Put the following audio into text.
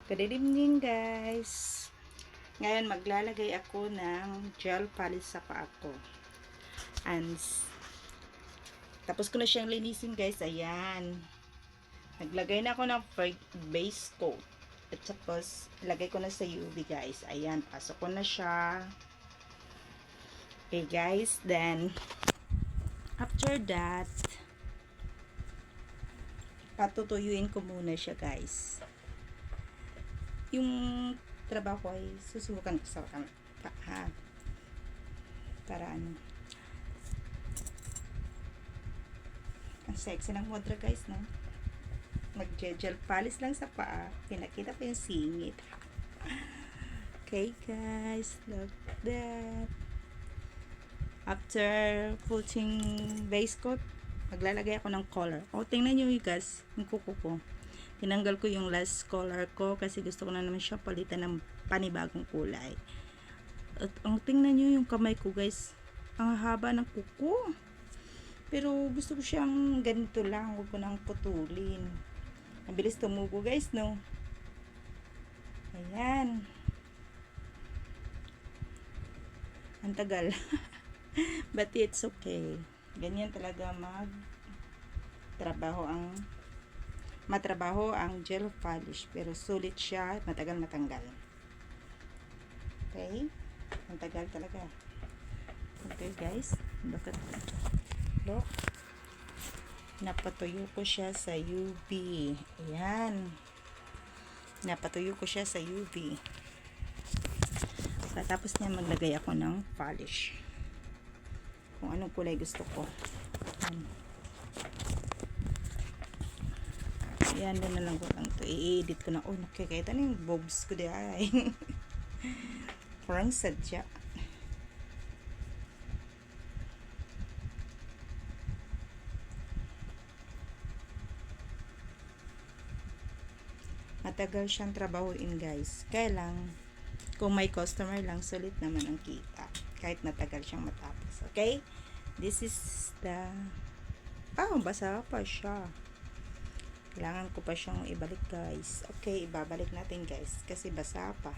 Good evening guys. Ngayon maglalagay ako ng gel polish sa paa ko. And tapos ko na siyang linisin guys. Ayan. Naglagay na ako ng base coat. At tapos ilagay ko na sa UV guys. Ayan. Pasok ko na siya. Okay guys. Then after that patutuyuin ko muna siya guys. Yung trabaho ay susubukan ko sa paa para ano, ang sexy ng modra guys, no? Mag-gel polish lang sa paa, pinakita ko yung singit. Okay guys, look that. After putting base coat, maglalagay ako ng color. Tingnan nyo guys, yung kuko ko. Tinanggal ko yung last color ko kasi gusto ko na naman siya palitan ng panibagong kulay. At ang tingnan nyo yung kamay ko guys, ang haba ng kuko. Pero gusto ko siyang ganito lang, huwag ko nang putulin. Ang bilis tumubo guys, no? Ayan. Ang tagal. But it's okay. Ganyan talaga matrabaho ang gel polish, pero sulit siya, matagal matanggal. Okay? Ang tagal talaga. Okay guys, look at that. Look. Napatuyo ko siya sa UV. Ayan. Napatuyo ko siya sa UV. Tapos niya maglagay ako ng polish. Kung anong kulay gusto ko. Ayan, din na lang ko lang to. I-edit ko na. Oh, nakikita na yung bobs ko di ay. Parang sadya. Matagal siyang trabahuin guys. Kaya lang, kung may customer lang, sulit naman ang kita. Kahit matagal siyang matapos. Okay? This is the... basa pa siya. Kailangan ko pa siyang ibalik guys. Okay, ibabalik natin guys. Kasi basa pa.